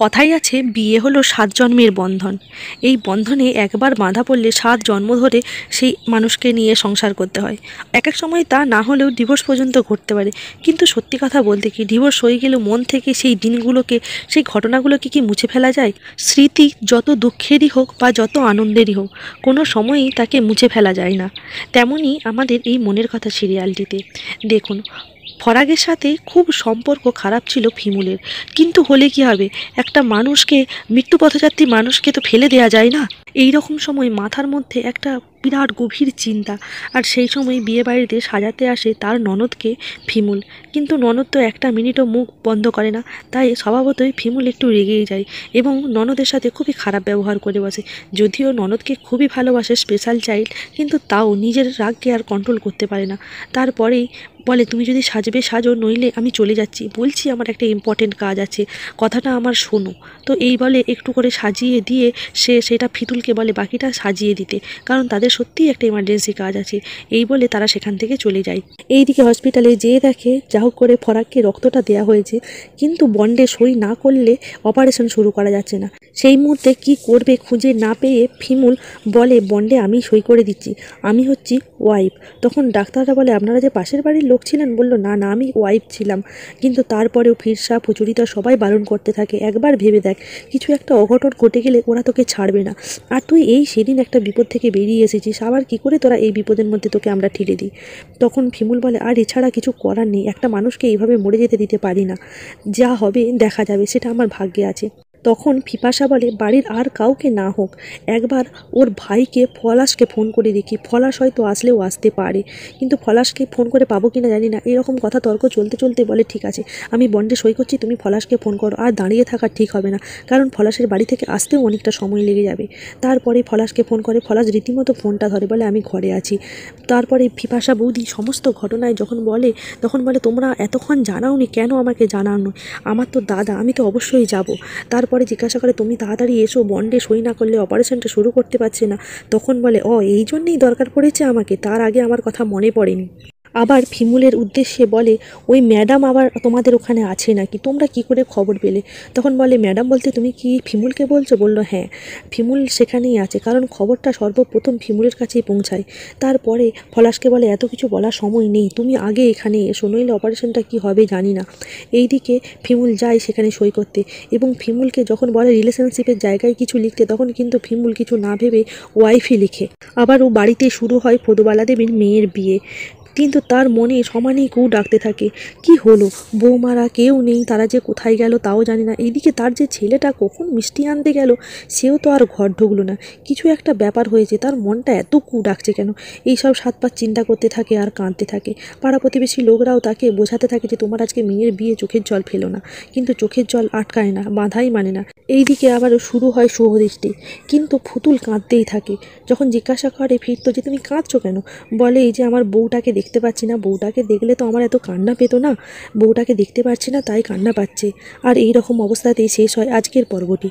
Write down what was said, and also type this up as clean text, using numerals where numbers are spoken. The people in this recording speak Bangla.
কথাই আছে বিয়ে হলো 7 জন্মের বন্ধন। এই বন্ধনে একবার বাঁধা পড়লে 7 জন্ম ধরে সেই মানুষকে নিয়ে সংসার করতে হয়। এক এক সময় তা না হলেও ডিভোর্স পর্যন্ত ঘটতে পারে। কিন্তু সত্যি কথা বলতে কি, ডিভোর্স হয়ে গেলেও মন থেকে সেই দিনগুলোকে, সেই ঘটনাগুলোকে কি মুছে ফেলা যায়? স্মৃতি যত দুঃখেরই হোক বা যত আনন্দেরই হোক, কোনো সময়ই তাকে মুছে ফেলা যায় না। তেমনই আমাদের এই মনের কথা সিরিয়ালটিতে দেখুন, ফরাগের সাথে খুব সম্পর্ক খারাপ ছিল ফিমুলের। কিন্তু হলে কি হবে, একটা মানুষকে, মৃত্যু পথযাত্রী মানুষকে তো ফেলে দেওয়া যায় না। এই রকম সময় মাথার মধ্যে একটা বিরাট গভীর চিন্তা। আর সেই সময় বিয়ে বাড়িতে সাজাতে আসে তার ননদকে ফিমুল। কিন্তু ননদ তো একটা মিনিটও মুখ বন্ধ করে না। তাই স্বভাবতই ফিমুল একটু রেগেই যায় এবং ননদের সাথে খুবই খারাপ ব্যবহার করে বসে। যদিও ননদকে খুবই ভালোবাসে স্পেশাল চাইল্ড, কিন্তু তাও নিজের রাগকে আর কন্ট্রোল করতে পারে না। তারপরেই বলে, তুমি যদি সাজবে সাজো, নইলে আমি চলে যাচ্ছি, বলছি আমার একটা ইম্পর্টেন্ট কাজ আছে, কথাটা আমার শোনো। তো এই বলে একটু করে সাজিয়ে দিয়ে সেটা ফিতুলকে বলে বাকিটা সাজিয়ে দিতে, কারণ তাদের সত্যিই একটা ইমার্জেন্সি কাজ আছে। এই বলে তারা সেখান থেকে চলে যায়। এইদিকে হসপিটালে যেয়ে দেখে যা হোক করে ফরাককে রক্তটা দেওয়া হয়েছে, কিন্তু বন্ডে সই না করলে অপারেশন শুরু করা যাচ্ছে না। সেই মুহূর্তে কি করবে খুঁজে না পেয়ে ফিমুল বলে, বন্ডে আমি সই করে দিচ্ছি, আমি হচ্ছি ওয়াইফ। তখন ডাক্তাররা বলে, আপনারা যে পাশের বাড়ির লোক ছিলেন? বলল, না না, আমি ওয়াইফ ছিলাম। কিন্তু তারপরেও ফিরসা ফুচুরিতা সবাই বারণ করতে থাকে, একবার ভেবে দেখ, কিছু একটা অঘটন ঘটে গেলে ওরা তোকে ছাড়বে না। আর তুই এই সেদিন একটা বিপদ থেকে বেরিয়ে এসেছিস, আবার কি করে তোরা এই বিপদের মধ্যে তোকে আমরা ঠেলে দিই? তখন ফিমুল বলে, আর এছাড়া কিছু করার নেই, একটা মানুষকে এইভাবে মরে যেতে দিতে পারি না, যা হবে দেখা যাবে, সেটা আমার ভাগ্যে আছে। তখন পিপাসা বলে, বাড়ির আর কাউকে না হোক, একবার ওর ভাইকে পলাশকে ফোন করে দেখি, পলাশ হয়তো আসলেও আসতে পারে, কিন্তু পলাশকে ফোন করে পাবো কিনা জানি না। এরকম কথা তর্ক চলতে চলতে বলে, ঠিক আছে, আমি বন্ডে সই করছি, তুমি পলাশকে ফোন করো। আর দাঁড়িয়ে থাকা ঠিক হবে না, কারণ পলাশের বাড়ি থেকে আসতেও অনেকটা সময় লেগে যাবে। তারপরে পলাশকে ফোন করে, পলাশ রীতিমতো ফোনটা ধরে, বলে আমি ঘরে আছি। তারপরে পিপাসা বৌদি সমস্ত ঘটনায় যখন বলে, তখন বলে, তোমরা এতক্ষণ জানাওনি কেন? আমাকে জানানো, আমার তো দাদা, আমি তো অবশ্যই যাব। তারপরে জিজ্ঞাসা করে, তুমি তাড়াতাড়ি এসো, বন্ডে সই না করলে অপারেশনটা শুরু করতে পারছে না। তখন বলে, এই জন্যেই দরকার পড়েছে আমাকে, তার আগে আমার কথা মনে পড়েনি। আবার ফিমুলের উদ্দেশ্যে বলে, ওই ম্যাডাম আবার তোমাদের ওখানে আছে নাকি, তোমরা কি করে খবর পেলে? তখন বলে, ম্যাডাম বলতে তুমি কি ফিমুলকে বলছো? বলল, হ্যাঁ, ফিমুল সেখানেই আছে, কারণ খবরটা সর্বপ্রথম ফিমুলের কাছেই পৌঁছায়। তারপরে পলাশকে বলে, এত কিছু বলার সময় নেই, তুমি আগে এখানে এসো, নইলে অপারেশনটা কি হবে জানি না। এইদিকে ফিমুল যায় সেখানে সই করতে, এবং ফিমুলকে যখন বলে রিলেশনশিপের জায়গায় কিছু লিখতে, তখন কিন্তু ফিমুল কিছু না ভেবে ওয়াইফই লিখে। আবার ও বাড়িতে শুরু হয় ফদুবালা দেবীর মেয়ের বিয়ে। কিন্তু তার মনে সমানেই কু ডাকতে থাকে, কি হলো, বৌমারা কেউ নেই, তারা যে কোথায় গেল তাও জানি না। এইদিকে তার যে ছেলেটা কখন মিষ্টি আনতে গেল, সেও তো আর ঘর ঢুকলো না। কিছু একটা ব্যাপার হয়েছে, তার মনটা এত কু ডাকছে কেন? এইসব 7 পাঁচ চিন্তা করতে থাকে আর কাঁদতে থাকে। পাড়া প্রতিবেশী লোকরাও তাকে বোঝাতে থাকে যে তোমার আজকে মেয়ের বিয়ে, চোখের জল ফেলো না। কিন্তু চোখের জল আটকায় না, বাধাই মানে না। এইদিকে আবারও শুরু হয় শুভদৃষ্টি, কিন্তু ফুতুল কাঁদতেই থাকে। যখন জিজ্ঞাসা করে ফিরতো যে তুমি কাঁদছো কেন, বলে, এই যে আমার বউটাকে দেখতে পাচ্ছি না, বউটাকে দেখলে তো আমার এত কান্না পেতো না, বউটাকে দেখতে পাচ্ছি না তাই কান্না পাচ্ছে। আর এই রকম অবস্থাতেই শেষ হয় আজকের পর্বটি।